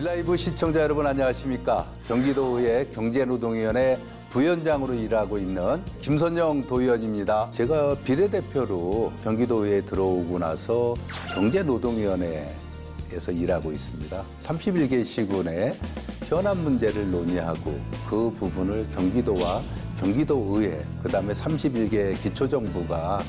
윌라이브 시청자 여러분 안녕하십니까? 경기도의회 경제노동위원회 부위원장으로 일하고 있는 김선영 도의원입니다. 제가 비례대표로 경기도의회에 들어오고 나서 경제노동위원회에서 일하고 있습니다. 31개 시군의 현안 문제를 논의하고 그 부분을 경기도와 경기도의회, 그다음에 31개 기초정부가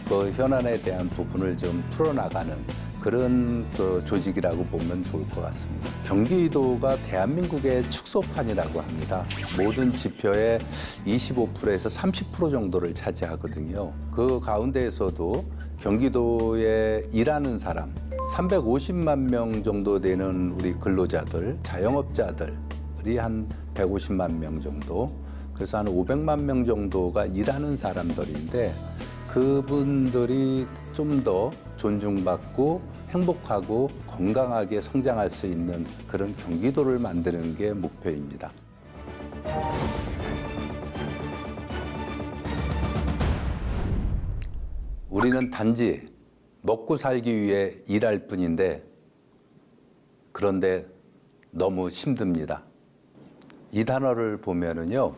그 현안에 대한 부분을 좀 풀어나가는 그런 그 조직이라고 보면 좋을 것 같습니다. 경기도가 대한민국의 축소판이라고 합니다. 모든 지표의 25%에서 30% 정도를 차지하거든요. 그 가운데에서도 경기도에 일하는 사람 350만 명 정도 되는 우리 근로자들, 자영업자들이 한 150만 명 정도, 그래서 한 500만 명 정도가 일하는 사람들인데 그분들이 좀 더 존중받고 행복하고 건강하게 성장할 수 있는 그런 경기도를 만드는 게 목표입니다. 우리는 단지 먹고 살기 위해 일할 뿐인데 그런데 너무 힘듭니다. 이 단어를 보면은요,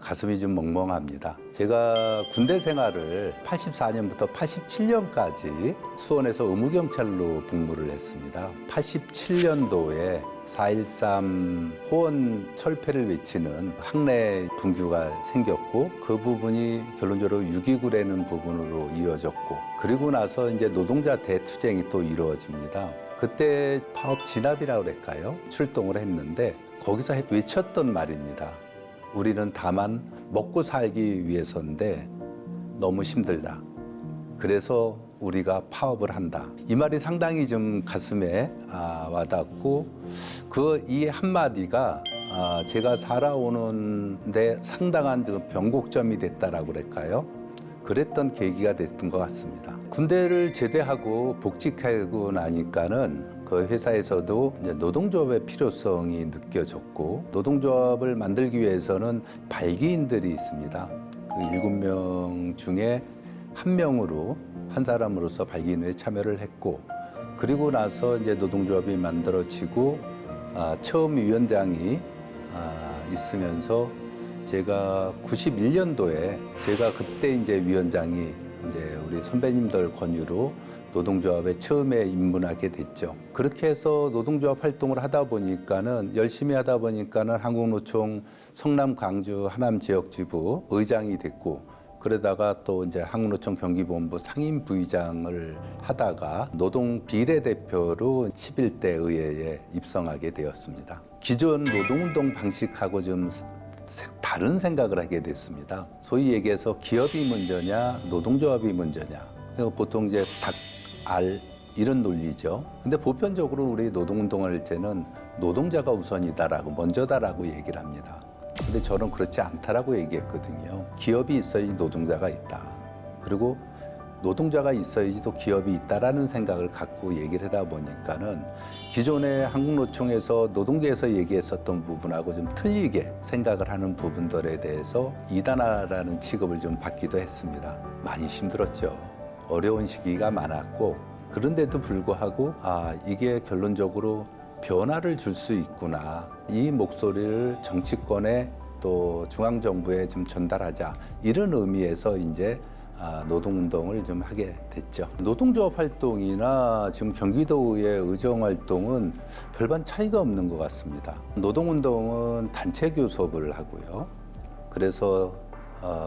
가슴이 좀 멍멍합니다. 제가 군대 생활을 84년부터 87년까지 수원에서 의무경찰로 복무를 했습니다. 87년도에 4.13 호원 철폐를 외치는 학내 분규가 생겼고 그 부분이 결론적으로 6.29라는 부분으로 이어졌고 그리고 나서 이제 노동자 대투쟁이 또 이루어집니다. 그때 파업 진압이라고 그럴까요? 출동을 했는데 거기서 외쳤던 말입니다. 우리는 다만 먹고 살기 위해서인데 너무 힘들다. 그래서 우리가 파업을 한다. 이 말이 상당히 좀 가슴에 와닿고 그 이 한마디가 제가 살아오는데 상당한 변곡점이 됐다라고 그럴까요? 그랬던 계기가 됐던 것 같습니다. 군대를 제대하고 복직하고 나니까는 그 회사에서도 이제 노동조합의 필요성이 느껴졌고 노동조합을 만들기 위해서는 발기인들이 있습니다. 그 7명 중에 한 명으로 한 사람으로서 발기인에 참여를 했고 그리고 나서 이제 노동조합이 만들어지고 처음 위원장이 있으면서 제가 91년도에 제가 그때 이제 위원장이 이제 우리 선배님들 권유로 노동조합에 처음에 입문하게 됐죠. 그렇게 해서 노동조합 활동을 하다 보니까는 열심히 하다 보니까는 한국노총 성남, 광주, 하남 지역지부 의장이 됐고 그러다가 또 이제 한국노총 경기본부 상임 부의장을 하다가 노동 비례대표로 11대 의회에 입성하게 되었습니다. 기존 노동운동 방식하고 좀 다른 생각을 하게 됐습니다. 소위 얘기해서 기업이 먼저냐, 노동조합이 먼저냐. 보통 이제 알 이런 논리죠. 근데 보편적으로 우리 노동운동을 할 때는 노동자가 우선이다라고 먼저다라고 얘기를 합니다. 근데 저는 그렇지 않다라고 얘기했거든요. 기업이 있어야지 노동자가 있다. 그리고 노동자가 있어야지 또 기업이 있다라는 생각을 갖고 얘기를 하다 보니까는 기존의 한국노총에서 노동계에서 얘기했었던 부분하고 좀 틀리게 생각을 하는 부분들에 대해서 이단화라는 취급을 좀 받기도 했습니다. 많이 힘들었죠. 어려운 시기가 많았고 그런데도 불구하고 이게 결론적으로 변화를 줄 수 있구나. 이 목소리를 정치권에 또 중앙정부에 좀 전달하자. 이런 의미에서 이제 노동운동을 좀 하게 됐죠. 노동조합 활동이나 지금 경기도의회 의정 활동은 별반 차이가 없는 것 같습니다. 노동운동은 단체 교섭을 하고요. 그래서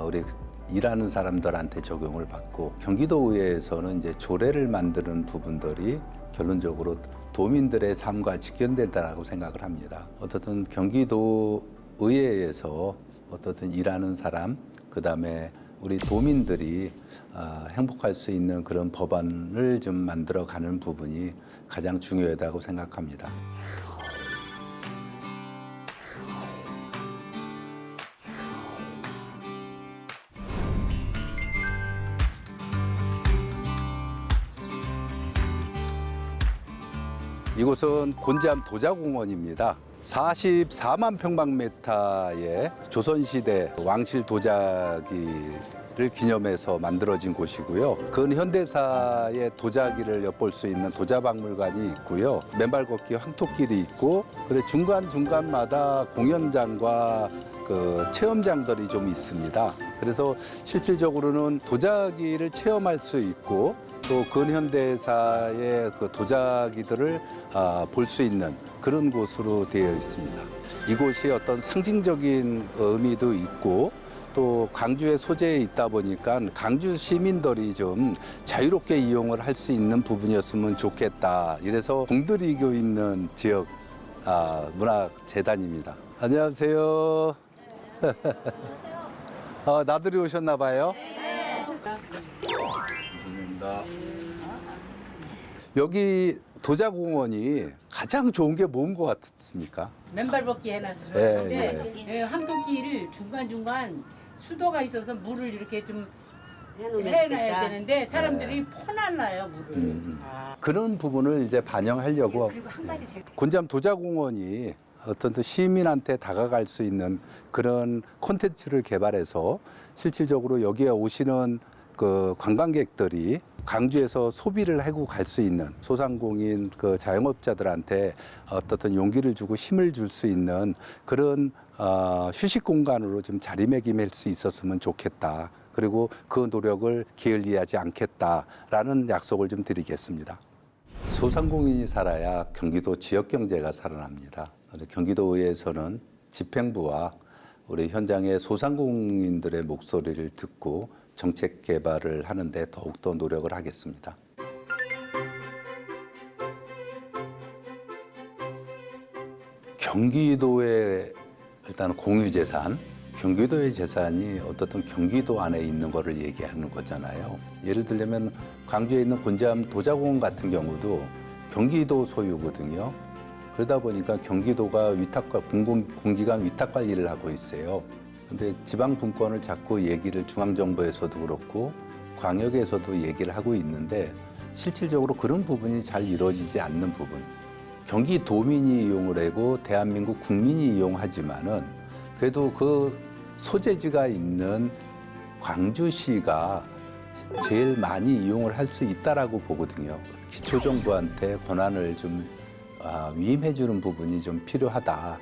우리 일하는 사람들한테 적용을 받고 경기도의회에서는 이제 조례를 만드는 부분들이 결론적으로 도민들의 삶과 직결된다라고 생각을 합니다. 어떻든 경기도의회에서 어떻든 일하는 사람, 그다음에 우리 도민들이 행복할 수 있는 그런 법안을 좀 만들어가는 부분이 가장 중요하다고 생각합니다. 이곳은 곤지암 도자공원입니다. 44만 평방미터의 조선시대 왕실 도자기 기념해서 만들어진 곳이고요. 근현대사의 도자기를 엿볼 수 있는 도자박물관이 있고요. 맨발 걷기 황토길이 있고, 그리고 중간중간마다 공연장과 그 체험장들이 좀 있습니다. 그래서 실질적으로는 도자기를 체험할 수 있고, 또 근현대사의 그 도자기들을 볼 수 있는 그런 곳으로 되어 있습니다. 이곳이 어떤 상징적인 의미도 있고, 또 광주의 소재에 있다 보니까 광주 시민들이 좀 자유롭게 이용을 할 수 있는 부분이었으면 좋겠다. 이래서 공들이고 있는 지역 문화재단입니다. 안녕하세요. 나들이 오셨나 봐요? 네. 감사합니다. 여기 도자공원이 가장 좋은 게 뭔 것 같습니까? 맨발 걷기 해놨어요. 예, 황토끼를 중간중간 수도가 있어서 물을 이렇게 좀 해놓으면 해놔야 좋겠다. 되는데 사람들이 퍼날라요 물을. 그런 부분을 이제 반영하려고 그리고 한 가지 제가 곤지암 도자공원이 어떤 또 시민한테 다가갈 수 있는 그런 콘텐츠를 개발해서 실질적으로 여기에 오시는 그 관광객들이 광주에서 소비를 하고 갈 수 있는 소상공인 그 자영업자들한테 어떤 용기를 주고 힘을 줄 수 있는 그런 휴식 공간으로 좀 자리매김할 수 있었으면 좋겠다. 그리고 그 노력을 게을리하지 않겠다라는 약속을 좀 드리겠습니다. 소상공인이 살아야 경기도 지역 경제가 살아납니다. 경기도에서는 집행부와 우리 현장의 소상공인들의 목소리를 듣고 정책 개발을 하는데 더욱더 노력을 하겠습니다. 경기도의 일단 공유재산, 경기도의 재산이 어떻든 경기도 안에 있는 거를 얘기하는 거잖아요. 예를 들면 광주에 있는 곤지암 도자공원 같은 경우도 경기도 소유거든요. 그러다 보니까 경기도가 공기관 위탁 관리를 하고 있어요. 근데 지방 분권을 자꾸 얘기를 중앙정부에서도 그렇고 광역에서도 얘기를 하고 있는데 실질적으로 그런 부분이 잘 이루어지지 않는 부분. 경기도민이 이용을 하고 대한민국 국민이 이용하지만은 그래도 그 소재지가 있는 광주시가 제일 많이 이용을 할 수 있다라고 보거든요. 기초정부한테 권한을 좀 위임해 주는 부분이 좀 필요하다.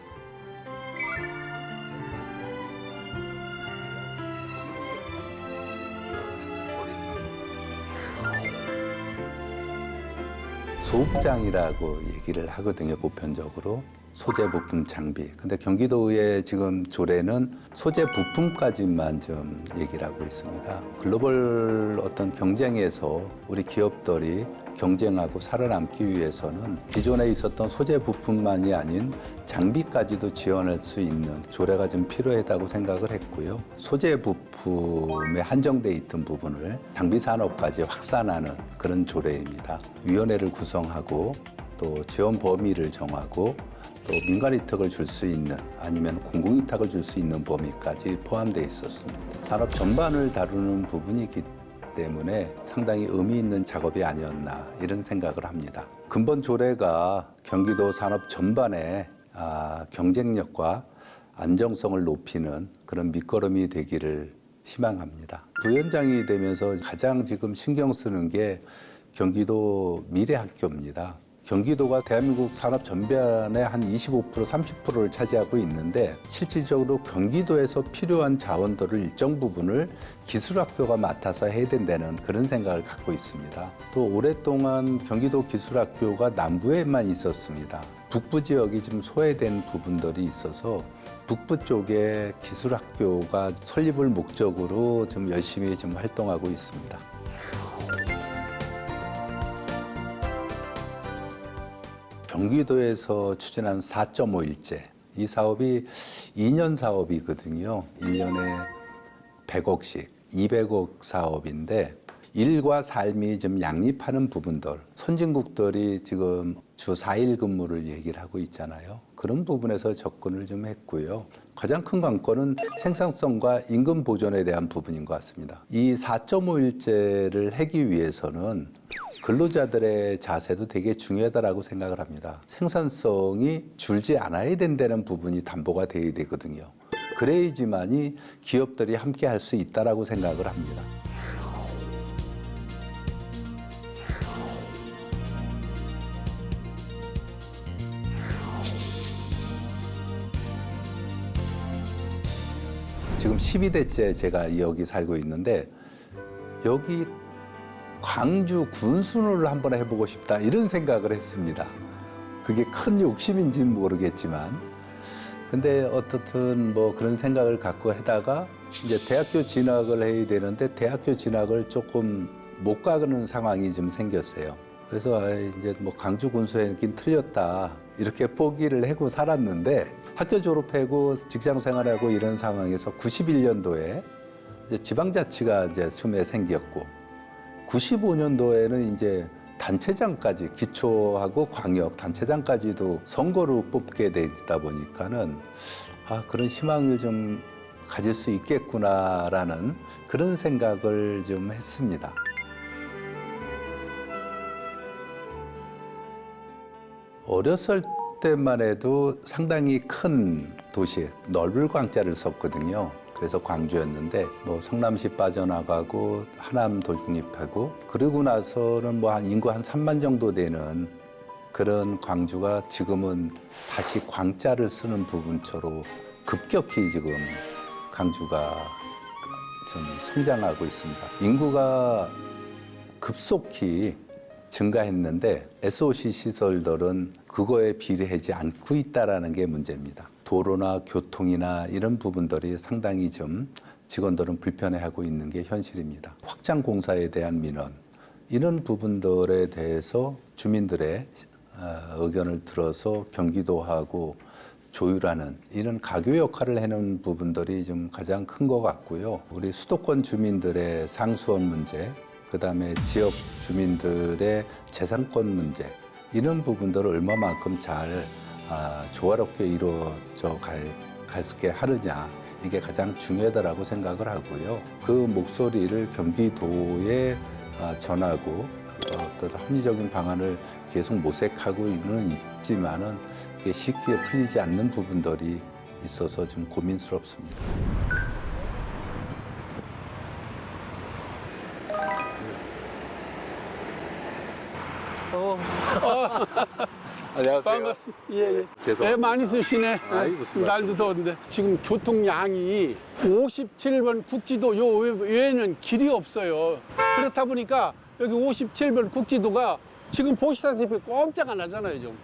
소부장이라고 얘기를 하거든요, 보편적으로. 소재, 부품, 장비. 근데 경기도의 지금 조례는 소재, 부품까지만 좀 얘기를 하고 있습니다. 글로벌 어떤 경쟁에서 우리 기업들이 경쟁하고 살아남기 위해서는 기존에 있었던 소재, 부품만이 아닌 장비까지도 지원할 수 있는 조례가 좀 필요하다고 생각을 했고요. 소재, 부품에 한정돼 있던 부분을 장비 산업까지 확산하는 그런 조례입니다. 위원회를 구성하고 또 지원 범위를 정하고 또 민간 위탁을 줄 수 있는 아니면 공공 위탁을 줄 수 있는 범위까지 포함되어 있었습니다. 산업 전반을 다루는 부분이기 때문에 상당히 의미 있는 작업이 아니었나 이런 생각을 합니다. 근본 조례가 경기도 산업 전반의 경쟁력과 안정성을 높이는 그런 밑거름이 되기를 희망합니다. 부위원장이 되면서 가장 지금 신경 쓰는 게 경기도 미래학교입니다. 경기도가 대한민국 산업 전반의 한 25%, 30%를 차지하고 있는데 실질적으로 경기도에서 필요한 자원들을 일정 부분을 기술학교가 맡아서 해야 된다는 그런 생각을 갖고 있습니다. 또 오랫동안 경기도 기술학교가 남부에만 있었습니다. 북부 지역이 좀 소외된 부분들이 있어서 북부 쪽에 기술학교가 설립을 목적으로 좀 열심히 좀 활동하고 있습니다. 경기도에서 추진한 4.5일제 이 사업이 2년 사업이거든요. 1년에 100억씩 200억 사업인데 일과 삶이 좀 양립하는 부분들 선진국들이 지금 주 4일 근무를 얘기를 하고 있잖아요. 그런 부분에서 접근을 좀 했고요. 가장 큰 관건은 생산성과 임금 보존에 대한 부분인 것 같습니다. 이 4.5일제를 하기 위해서는 근로자들의 자세도 되게 중요하다고 생각을 합니다. 생산성이 줄지 않아야 된다는 부분이 담보가 돼야 되거든요. 그래야지만이 기업들이 함께 할 수 있다라고 생각을 합니다. 지금 12대째 제가 여기 살고 있는데 여기 광주 군수를 한번 해보고 싶다 이런 생각을 했습니다. 그게 큰 욕심인지는 모르겠지만 근데 어떻든 뭐 그런 생각을 갖고 하다가 이제 대학교 진학을 해야 되는데 대학교 진학을 조금 못 가는 상황이 좀 생겼어요. 그래서 이제 뭐 광주 군수에긴 틀렸다 이렇게 포기를 하고 살았는데 학교 졸업하고 직장 생활하고 이런 상황에서 91년도에 이제 지방자치가 이제 처음에 생겼고 95년도에는 이제 단체장까지 기초하고 광역 단체장까지도 선거로 뽑게 되다 보니까는 그런 희망을 좀 가질 수 있겠구나라는 그런 생각을 좀 했습니다. 어렸을 때만 해도 상당히 큰 도시, 넓을 광자를 썼거든요. 그래서 광주였는데 뭐 성남시 빠져나가고 하남 독립하고 그러고 나서는 뭐 한 인구 한 3만 정도 되는 그런 광주가 지금은 다시 광자를 쓰는 부분처로 급격히 지금 광주가 좀 성장하고 있습니다. 인구가 급속히 증가했는데 SOC 시설들은 그거에 비례하지 않고 있다라는 게 문제입니다. 도로나 교통이나 이런 부분들이 상당히 좀 직원들은 불편해하고 있는 게 현실입니다. 확장 공사에 대한 민원 이런 부분들에 대해서 주민들의 의견을 들어서 경기도하고 조율하는 이런 가교 역할을 해놓은 부분들이 좀 가장 큰 것 같고요. 우리 수도권 주민들의 상수원 문제, 그다음에 지역 주민들의 재산권 문제 이런 부분들을 얼마만큼 잘 조화롭게 이루어져 갈 수 있게 하느냐 이게 가장 중요하다라고 생각을 하고요. 그 목소리를 경기도에 전하고 어떤 합리적인 방안을 계속 모색하고는 있지만은 이게 쉽게 풀리지 않는 부분들이 있어서 좀 고민스럽습니다. 안녕하세요. 반갑습니다. 예, 예. 계속. 애 많이 쓰시네. 아이, 무슨 날도 더운데. 지금 교통량이 57번 국지도 요 외에는 길이 없어요. 그렇다 보니까 여기 57번 국지도가 지금 보시다시피 꼼짝 안 하잖아요, 좀.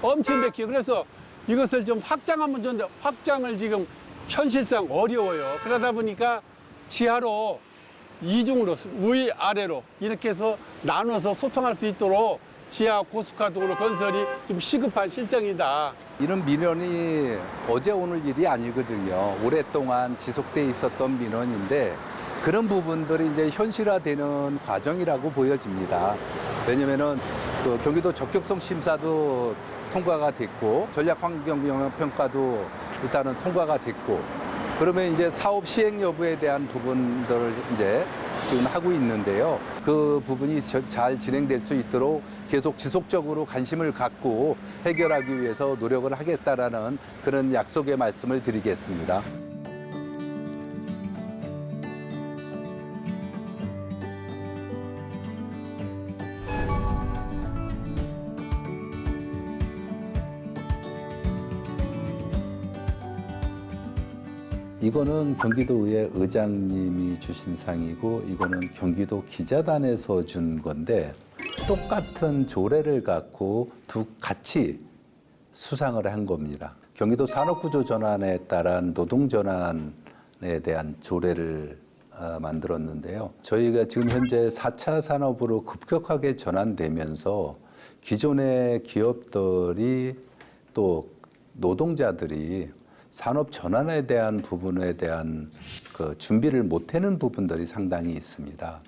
엄청 맥혀요. 그래서 이것을 좀 확장하면 좋은데 확장을 지금 현실상 어려워요. 그러다 보니까 지하로 이중으로 위 아래로 이렇게 해서 나눠서 소통할 수 있도록 지하 고속화도로 건설이 좀 시급한 실정이다. 이런 민원이 어제 오늘 일이 아니거든요. 오랫동안 지속돼 있었던 민원인데 그런 부분들이 이제 현실화되는 과정이라고 보여집니다. 왜냐면은 그 경기도 적격성 심사도 통과가 됐고 전략환경영향평가도 일단은 통과가 됐고 그러면 이제 사업 시행 여부에 대한 부분들을 이제 지금 하고 있는데요. 그 부분이 잘 진행될 수 있도록 계속 지속적으로 관심을 갖고 해결하기 위해서 노력을 하겠다라는 그런 약속의 말씀을 드리겠습니다. 이거는 경기도의회 의장님이 주신 상이고 이거는 경기도 기자단에서 준 건데 똑같은 조례를 갖고 같이 수상을 한 겁니다. 경기도 산업구조 전환에 따른 노동 전환에 대한 조례를 만들었는데요. 저희가 지금 현재 4차 산업으로 급격하게 전환되면서 기존의 기업들이 또 노동자들이 산업 전환에 대한 부분에 대한 그 준비를 못하는 부분들이 상당히 있습니다.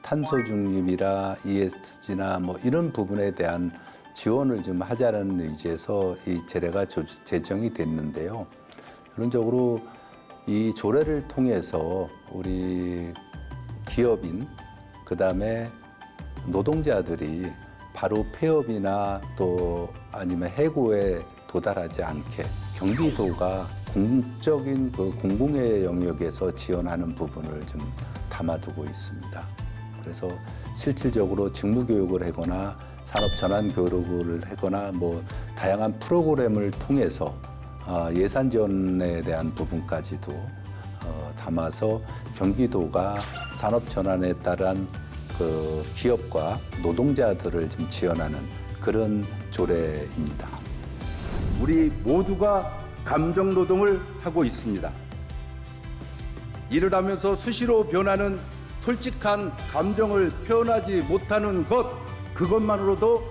탄소 중립이나 ESG나 뭐 이런 부분에 대한 지원을 좀 하자는 의지에서 이 제례가 제정이 됐는데요. 결론적으로 이 조례를 통해서 우리 기업인 그다음에 노동자들이 바로 폐업이나 또 아니면 해고에 도달하지 않게 경기도가 공적인 그 공공의 영역에서 지원하는 부분을 좀 담아두고 있습니다. 그래서 실질적으로 직무 교육을 하거나 산업 전환 교육을 하거나 뭐 다양한 프로그램을 통해서 예산 지원에 대한 부분까지도 담아서 경기도가 산업 전환에 따른 그 기업과 노동자들을 좀 지원하는 그런 조례입니다. 우리 모두가 감정 노동을 하고 있습니다. 일을 하면서 수시로 변하는 솔직한 감정을 표현하지 못하는 것, 그것만으로도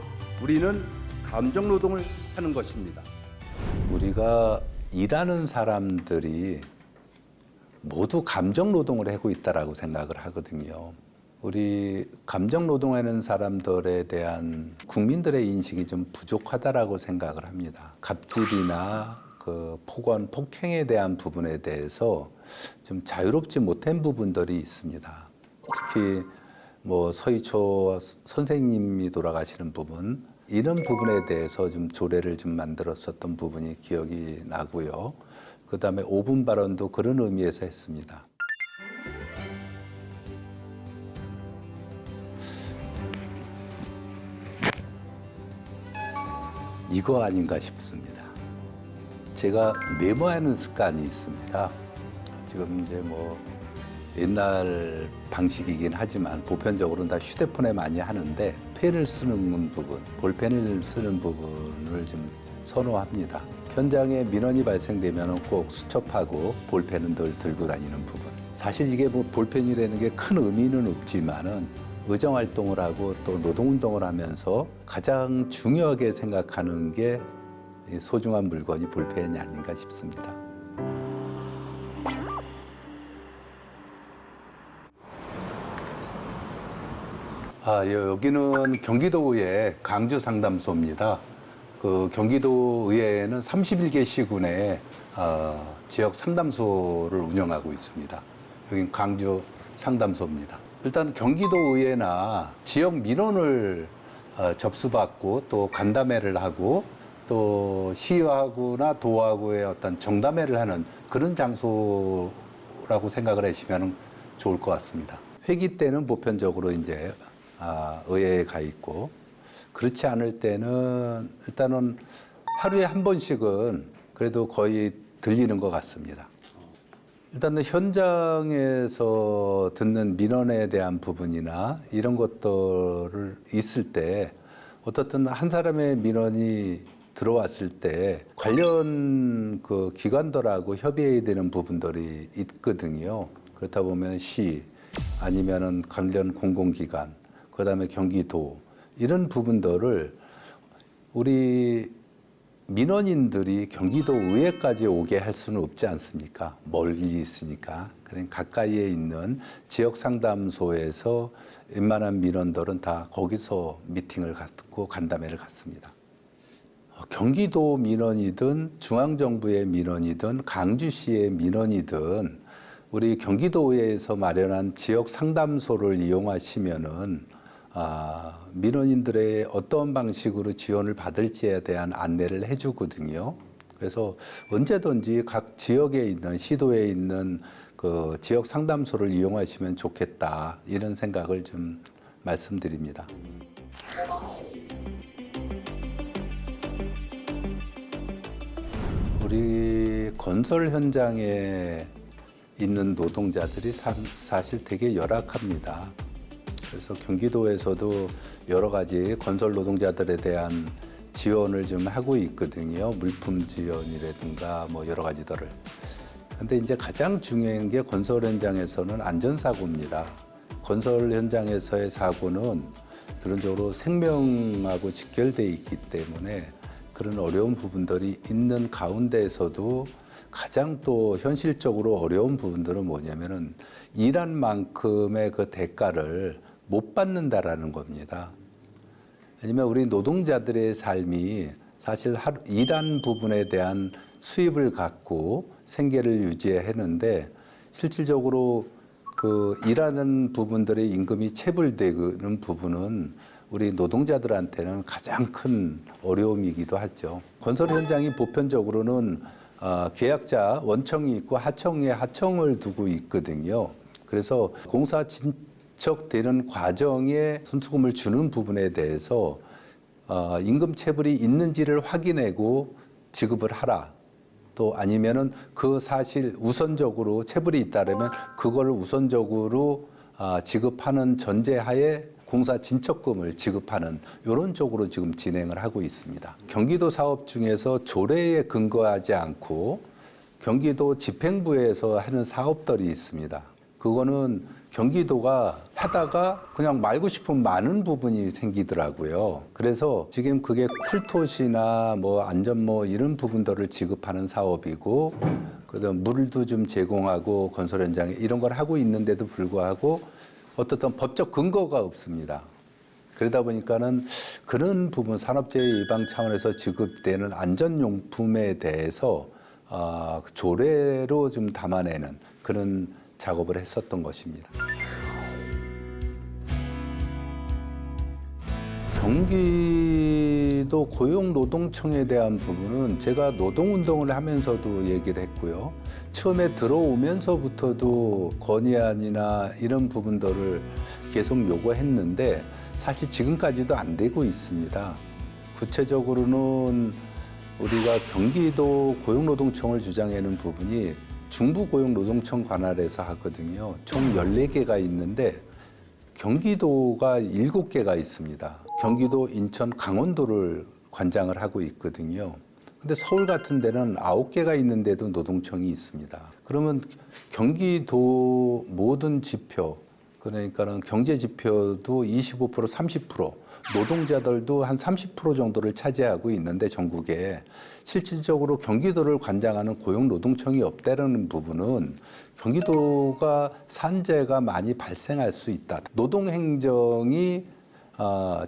우리는 감정 노동을 하는 것입니다. 우리가 일하는 사람들이 모두 감정 노동을 하고 있다라고 생각을 하거든요. 우리 감정 노동하는 사람들에 대한 국민들의 인식이 좀 부족하다라고 생각을 합니다. 갑질이나 그 폭언, 폭행에 대한 부분에 대해서 좀 자유롭지 못한 부분들이 있습니다. 특히 뭐 서희초 선생님이 돌아가시는 부분, 이런 부분에 대해서 좀 조례를 좀 만들었었던 부분이 기억이 나고요. 그다음에 5분 발언도 그런 의미에서 했습니다. 이거 아닌가 싶습니다. 제가 메모하는 습관이 있습니다. 지금 이제 뭐 옛날 방식이긴 하지만 보편적으로는 다 휴대폰에 많이 하는데 펜을 쓰는 부분, 볼펜을 쓰는 부분을 좀 선호합니다. 현장에 민원이 발생되면 꼭 수첩하고 볼펜은 늘 들고 다니는 부분. 사실 이게 뭐 볼펜이라는 게 큰 의미는 없지만은 의정 활동을 하고 또 노동 운동을 하면서 가장 중요하게 생각하는 게 소중한 물건이 볼펜이 아닌가 싶습니다. 여기는 경기도의회 강주 상담소입니다. 그 경기도의회에는 31개 시군에 지역 상담소를 운영하고 있습니다. 여긴 강주 상담소입니다. 일단 경기도의회나 지역 민원을 접수받고 또 간담회를 하고 또 시의회하고나 도하고의 어떤 정담회를 하는 그런 장소라고 생각을 하시면 좋을 것 같습니다. 회기 때는 보편적으로 이제 의회에 가 있고, 그렇지 않을 때는 일단은 하루에 한 번씩은 그래도 거의 들리는 것 같습니다. 일단은 현장에서 듣는 민원에 대한 부분이나 이런 것들을 있을 때 어떻든 한 사람의 민원이 들어왔을 때 관련 그 기관들하고 협의해야 되는 부분들이 있거든요. 그렇다 보면 시 아니면은 관련 공공기관, 그다음에 경기도, 이런 부분들을 우리 민원인들이 경기도 의회까지 오게 할 수는 없지 않습니까? 멀리 있으니까. 그냥 가까이에 있는 지역 상담소에서 웬만한 민원들은 다 거기서 미팅을 갖고 간담회를 갖습니다. 경기도 민원이든 중앙정부의 민원이든 강주시의 민원이든 우리 경기도의회에서 마련한 지역 상담소를 이용하시면은 민원인들의 어떤 방식으로 지원을 받을지에 대한 안내를 해주거든요. 그래서 언제든지 각 지역에 있는 시도에 있는 그 지역 상담소를 이용하시면 좋겠다, 이런 생각을 좀 말씀드립니다. 우리 건설 현장에 있는 노동자들이 사실 되게 열악합니다. 그래서 경기도에서도 여러 가지 건설 노동자들에 대한 지원을 좀 하고 있거든요. 물품 지원이라든가 뭐 여러 가지들을. 근데 이제 가장 중요한 게 건설 현장에서는 안전사고입니다. 건설 현장에서의 사고는 기본적으로 생명하고 직결되어 있기 때문에 그런 어려운 부분들이 있는 가운데에서도 가장 또 현실적으로 어려운 부분들은 뭐냐면은 일한 만큼의 그 대가를 못 받는다라는 겁니다. 왜냐면 우리 노동자들의 삶이 사실 일한 부분에 대한 수입을 갖고 생계를 유지했는데 실질적으로 그 일하는 부분들의 임금이 체불되는 부분은 우리 노동자들한테는 가장 큰 어려움이기도 하죠. 건설 현장이 보편적으로는 계약자 원청이 있고 하청에 하청을 두고 있거든요. 그래서 공사 진척되는 과정에 손수금을 주는 부분에 대해서 임금 체불이 있는지를 확인하고 지급을 하라. 또 아니면은 그 사실 우선적으로 체불이 있다면 그걸 우선적으로 지급하는 전제하에 공사 진척금을 지급하는 이런 쪽으로 지금 진행을 하고 있습니다. 경기도 사업 중에서 조례에 근거하지 않고 경기도 집행부에서 하는 사업들이 있습니다. 그거는 경기도가 하다가 그냥 말고 싶으면 많은 부분이 생기더라고요. 그래서 지금 그게 쿨톳이나 뭐 안전모 이런 부분들을 지급하는 사업이고, 그다음 물도 좀 제공하고 건설 현장에 이런 걸 하고 있는데도 불구하고 어떻든 법적 근거가 없습니다. 그러다 보니까는 그런 부분 산업재해 예방 차원에서 지급되는 안전용품에 대해서 조례로 좀 담아내는 그런 작업을 했었던 것입니다. 경기도 고용노동청에 대한 부분은 제가 노동운동을 하면서도 얘기를 했고요. 처음에 들어오면서부터도 건의안이나 이런 부분들을 계속 요구했는데 사실 지금까지도 안 되고 있습니다. 구체적으로는 우리가 경기도 고용노동청을 주장하는 부분이 중부고용노동청 관할에서 하거든요. 총 14개가 있는데 경기도가 7개가 있습니다. 경기도, 인천, 강원도를 관장을 하고 있거든요. 근데 서울 같은 데는 9개가 있는데도 노동청이 있습니다. 그러면 경기도 모든 지표, 그러니까는 경제 지표도 25%, 30%, 노동자들도 한 30% 정도를 차지하고 있는데 전국에 실질적으로 경기도를 관장하는 고용노동청이 없다는 부분은 경기도가 산재가 많이 발생할 수 있다. 노동행정이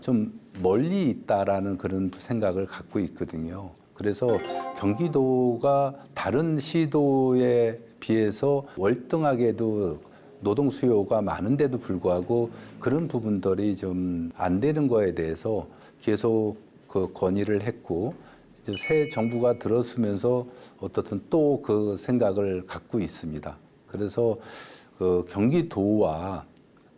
좀 멀리 있다라는 그런 생각을 갖고 있거든요. 그래서 경기도가 다른 시도에 비해서 월등하게도 노동 수요가 많은데도 불구하고 그런 부분들이 좀 안 되는 거에 대해서 계속 그 건의를 했고, 이제 새 정부가 들어서면서 어떻든 또 그 생각을 갖고 있습니다. 그래서 그 경기도와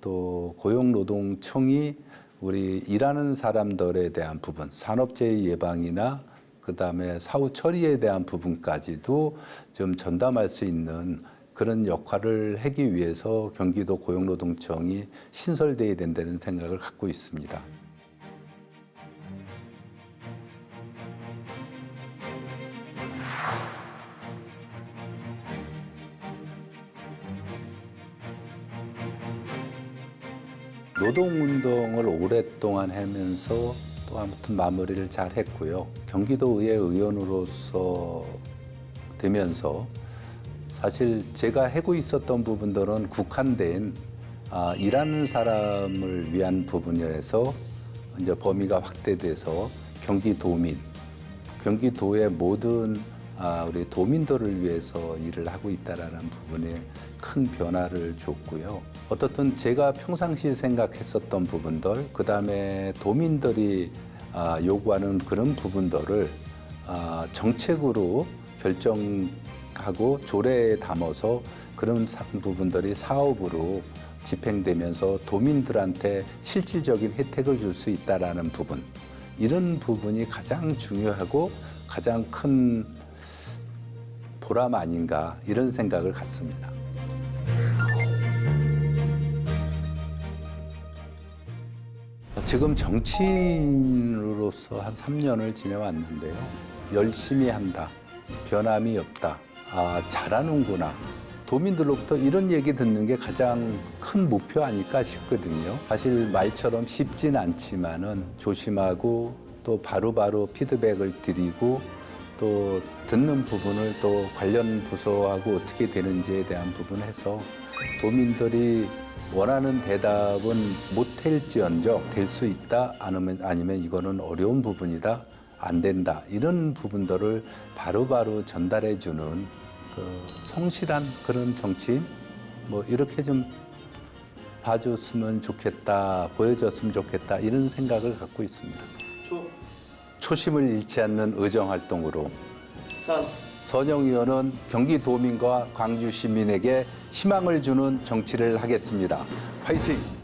또 고용노동청이 우리 일하는 사람들에 대한 부분, 산업재해 예방이나 그다음에 사후 처리에 대한 부분까지도 좀 전담할 수 있는 그런 역할을 하기 위해서 경기도 고용노동청이 신설돼야 된다는 생각을 갖고 있습니다. 노동운동을 오랫동안 하면서 또 아무튼 마무리를 잘 했고요. 경기도의회 의원으로서 되면서 사실 제가 하고 있었던 부분들은 국한된 일하는 사람을 위한 부분에서 이제 범위가 확대돼서 경기도민, 경기도의 모든 우리 도민들을 위해서 일을 하고 있다라는 부분에 큰 변화를 줬고요. 어떻든 제가 평상시에 생각했었던 부분들, 그 다음에 도민들이 요구하는 그런 부분들을 정책으로 결정하고 조례에 담아서 그런 부분들이 사업으로 집행되면서 도민들한테 실질적인 혜택을 줄 수 있다라는 부분, 이런 부분이 가장 중요하고 가장 큰 보람 아닌가 이런 생각을 갖습니다. 지금 정치인으로서 한 3년을 지내왔는데요. 열심히 한다, 변함이 없다, 잘하는구나. 도민들로부터 이런 얘기 듣는 게 가장 큰 목표 아닐까 싶거든요. 사실 말처럼 쉽진 않지만은 조심하고 또 바로바로 피드백을 드리고 또 듣는 부분을 또 관련 부서하고 어떻게 되는지에 대한 부분에서 도민들이 원하는 대답은 못할지언정 될 수 있다, 아니면 이거는 어려운 부분이다, 안 된다, 이런 부분들을 바로바로 전달해 주는 그 성실한 그런 정치인, 뭐 이렇게 좀 봐줬으면 좋겠다, 보여줬으면 좋겠다, 이런 생각을 갖고 있습니다. 초심을 잃지 않는 의정 활동으로 선영 의원은 경기도민과 광주 시민에게 희망을 주는 정치를 하겠습니다. 화이팅!